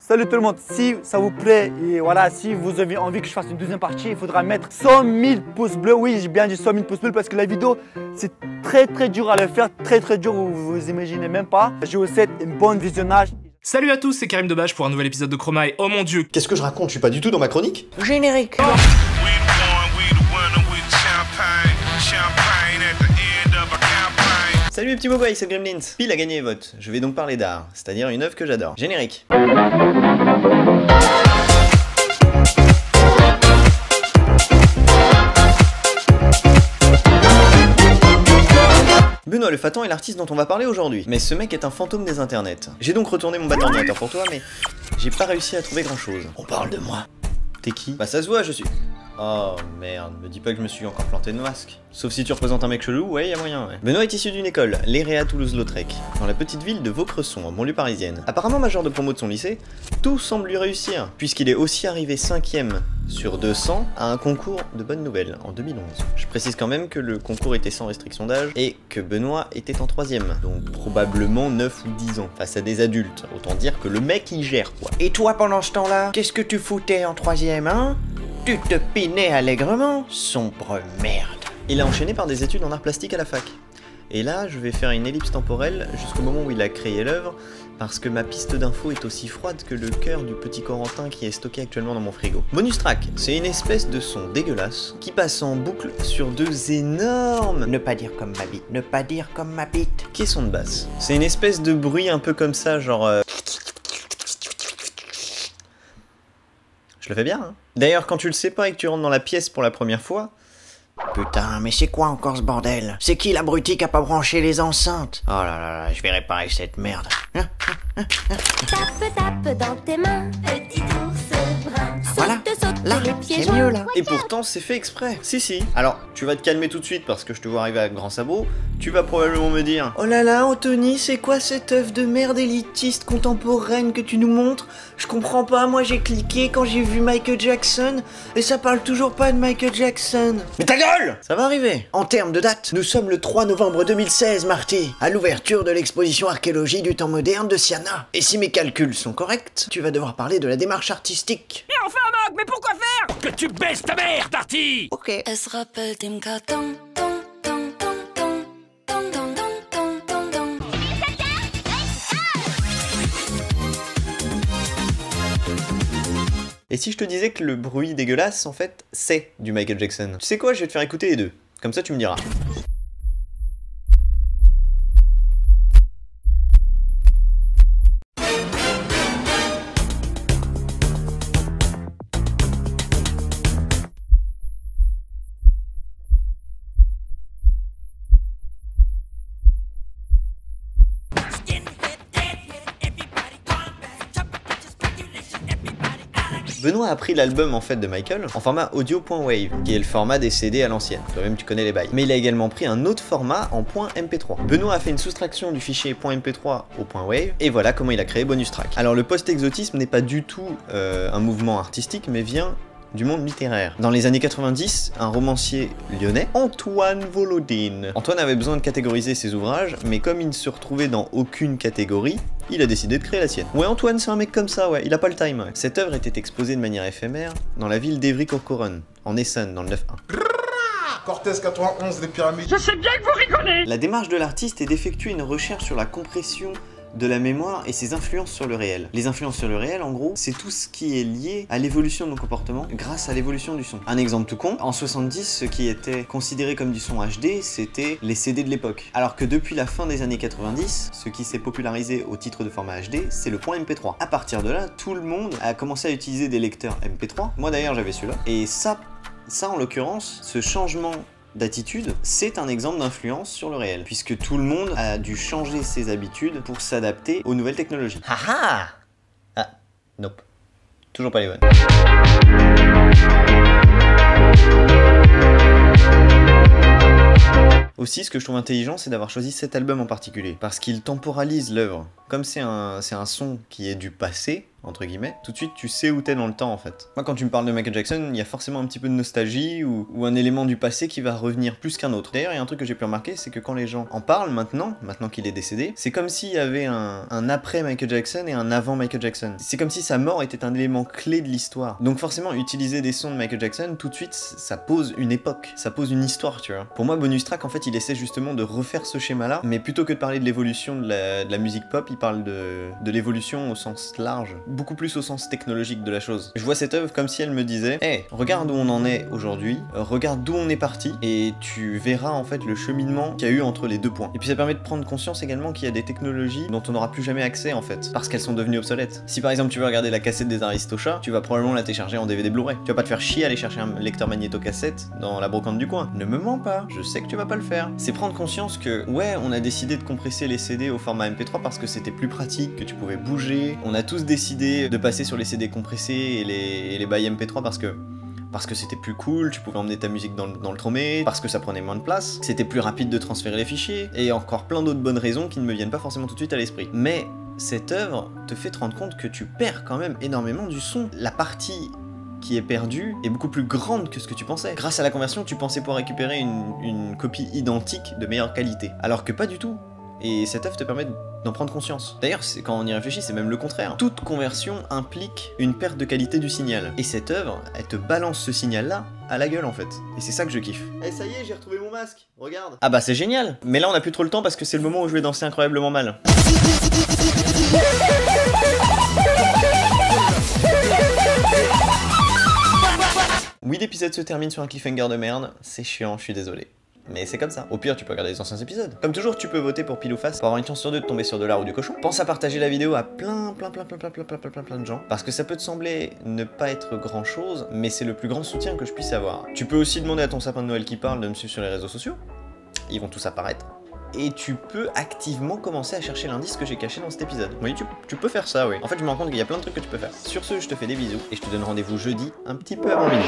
Salut tout le monde, si ça vous plaît et voilà, si vous avez envie que je fasse une deuxième partie, il faudra mettre 100 000 pouces bleus. Oui, j'ai bien dit 100 000 pouces bleus parce que la vidéo, c'est très dur à le faire, très dur, vous imaginez même pas. Je vous souhaite un bon visionnage. Salut à tous, c'est Karim Debache pour un nouvel épisode de Chroma et oh mon dieu. Qu'est-ce que je raconte? Je suis pas du tout dans ma chronique. Générique. Salut les petits boboys, c'est Gremlins. Pile a gagné les votes. Je vais donc parler d'art, c'est-à-dire une œuvre que j'adore. Générique. Benoît Le Fatan est l'artiste dont on va parler aujourd'hui, mais ce mec est un fantôme des internets. J'ai donc retourné mon bâton ordinateur pour toi, mais j'ai pas réussi à trouver grand chose. On parle de moi. T'es qui? Bah ça se voit, je suis... Oh merde, me dis pas que je me suis encore planté de masque. Sauf si tu représentes un mec chelou, ouais, y a moyen, ouais. Benoît est issu d'une école, l'EREA Toulouse-Lautrec, dans la petite ville de Vaucresson, en banlieue parisienne. Apparemment major de promo de son lycée, tout semble lui réussir, puisqu'il est aussi arrivé 5ème sur 200 à un concours de bonnes nouvelles en 2011. Je précise quand même que le concours était sans restriction d'âge et que Benoît était en 3ème, donc probablement 9 ou 10 ans, face à des adultes. Autant dire que le mec il gère quoi. Et toi pendant ce temps-là, qu'est-ce que tu foutais en 3ème, hein? Tu te pinais allègrement, sombre merde. Il a enchaîné par des études en art plastique à la fac. Et là, je vais faire une ellipse temporelle jusqu'au moment où il a créé l'œuvre, parce que ma piste d'info est aussi froide que le cœur du petit Corentin qui est stocké actuellement dans mon frigo. Bonus track, c'est une espèce de son dégueulasse qui passe en boucle sur deux énormes... Ne pas dire comme ma bite, ne pas dire comme ma bite. Caissons de basse. C'est une espèce de bruit un peu comme ça, genre... Je le fais bien, hein. D'ailleurs, quand tu le sais pas et que tu rentres dans la pièce pour la première fois... Putain, mais c'est quoi encore ce bordel? C'est qui l'abruti qui a pas branché les enceintes? Oh là là là, je vais réparer cette merde. Tape dans tes mains, petit ours brun. Voilà, Saute là, les pieds c'est mieux jaunes. là. Et pourtant, c'est fait exprès. Si. Alors, tu vas te calmer tout de suite parce que je te vois arriver avec grand sabot. Tu vas probablement me dire... Oh là là, Anthony, c'est quoi cette œuvre de merde élitiste contemporaine que tu nous montres? Je comprends pas, moi j'ai cliqué quand j'ai vu Michael Jackson, et ça parle toujours pas de Michael Jackson. Mais ta gueule! Ça va arriver. En termes de date, nous sommes le 3 novembre 2016, Marty, à l'ouverture de l'exposition archéologie du temps moderne de Siana. Et si mes calculs sont corrects, tu vas devoir parler de la démarche artistique. Mais enfin, Mog, mais pourquoi faire? Que tu baisses ta mère, Darty! Ok. Elle se rappelle d'Imka Tong. Et si je te disais que le bruit dégueulasse, en fait, c'est du Michael Jackson? Tu sais quoi, je vais te faire écouter les deux. Comme ça, tu me diras. Benoît a pris l'album en fait de Michael en format audio.wave, qui est le format des CD à l'ancienne. Toi-même tu connais les bails. Mais il a également pris un autre format en .mp3. Benoît a fait une soustraction du fichier .mp3 au .wave, et voilà comment il a créé Bonus Track. Alors le post-exotisme n'est pas du tout un mouvement artistique, mais vient du monde littéraire. Dans les années 90, un romancier lyonnais, Antoine Volodine. Antoine avait besoin de catégoriser ses ouvrages, mais comme il ne se retrouvait dans aucune catégorie, il a décidé de créer la sienne. Ouais, Antoine, c'est un mec comme ça, ouais, il a pas le time, ouais. Cette œuvre était exposée de manière éphémère dans la ville d'Évry-Courcouronnes, en Essonne, dans le 9-1. Cortez 91, les pyramides. Je sais bien que vous rigolez! La démarche de l'artiste est d'effectuer une recherche sur la compression de la mémoire et ses influences sur le réel. Les influences sur le réel, en gros, c'est tout ce qui est lié à l'évolution de nos comportements grâce à l'évolution du son. Un exemple tout con, en 70, ce qui était considéré comme du son HD, c'était les CD de l'époque. Alors que depuis la fin des années 90, ce qui s'est popularisé au titre de format HD, c'est le .mp3. À partir de là, tout le monde a commencé à utiliser des lecteurs MP3. Moi d'ailleurs, j'avais celui-là. Et ça en l'occurrence, ce changement d'attitude, c'est un exemple d'influence sur le réel, puisque tout le monde a dû changer ses habitudes pour s'adapter aux nouvelles technologies. Haha! Ah, nope. Toujours pas les bonnes. Aussi, ce que je trouve intelligent, c'est d'avoir choisi cet album en particulier, parce qu'il temporalise l'œuvre. comme c'est un son qui est du passé, entre guillemets, tout de suite tu sais où t'es dans le temps en fait. Moi quand tu me parles de Michael Jackson, il y a forcément un petit peu de nostalgie ou un élément du passé qui va revenir plus qu'un autre. D'ailleurs il y a un truc que j'ai pu remarquer, c'est que quand les gens en parlent maintenant qu'il est décédé, c'est comme s'il y avait un après Michael Jackson et un avant Michael Jackson. C'est comme si sa mort était un élément clé de l'histoire. Donc forcément utiliser des sons de Michael Jackson, tout de suite ça pose une époque, ça pose une histoire, tu vois. Pour moi Bonus Track en fait il essaie justement de refaire ce schéma là, mais plutôt que de parler de l'évolution de la musique pop, il parle de l'évolution au sens large, beaucoup plus au sens technologique de la chose. Je vois cette œuvre comme si elle me disait hey, regarde où on en est aujourd'hui, regarde d'où on est parti, et tu verras en fait le cheminement qu'il y a eu entre les deux points. Et puis ça permet de prendre conscience également qu'il y a des technologies dont on n'aura plus jamais accès en fait, parce qu'elles sont devenues obsolètes. Si par exemple tu veux regarder la cassette des Aristochats, tu vas probablement la télécharger en DVD Blu-ray. Tu vas pas te faire chier à aller chercher un lecteur magnétocassette dans la brocante du coin. Ne me mens pas, je sais que tu vas pas le faire. C'est prendre conscience que ouais, on a décidé de compresser les CD au format MP3 parce que c'était plus pratique, que tu pouvais bouger. On a tous décidé de passer sur les CD compressés et les bails MP3 parce que c'était plus cool, tu pouvais emmener ta musique dans le tromé, parce que ça prenait moins de place, c'était plus rapide de transférer les fichiers, et encore plein d'autres bonnes raisons qui ne me viennent pas forcément tout de suite à l'esprit. Mais cette œuvre te fait te rendre compte que tu perds quand même énormément du son. La partie qui est perdue est beaucoup plus grande que ce que tu pensais. Grâce à la conversion, tu pensais pouvoir récupérer une copie identique de meilleure qualité, alors que pas du tout. Et cette œuvre te permet d'en prendre conscience. D'ailleurs, quand on y réfléchit, c'est même le contraire. Toute conversion implique une perte de qualité du signal. Et cette œuvre, elle te balance ce signal-là à la gueule en fait. Et c'est ça que je kiffe. Eh ça y est, j'ai retrouvé mon masque, regarde. Ah bah c'est génial. Mais là on a plus trop le temps parce que c'est le moment où je vais danser incroyablement mal. Oui, l'épisode se termine sur un cliffhanger de merde. C'est chiant, je suis désolé. Mais c'est comme ça. Au pire, tu peux regarder les anciens épisodes. Comme toujours, tu peux voter pour pile ou face pour avoir une chance sur deux de tomber sur de l'art ou du cochon. Pense à partager la vidéo à plein de gens. Parce que ça peut te sembler ne pas être grand chose, mais c'est le plus grand soutien que je puisse avoir. Tu peux aussi demander à ton sapin de Noël qui parle de me suivre sur les réseaux sociaux. Ils vont tous apparaître. Et tu peux activement commencer à chercher l'indice que j'ai caché dans cet épisode. Oui, tu peux faire ça, oui. En fait, je me rends compte qu'il y a plein de trucs que tu peux faire. Sur ce, je te fais des bisous et je te donne rendez-vous jeudi, un petit peu avant minuit.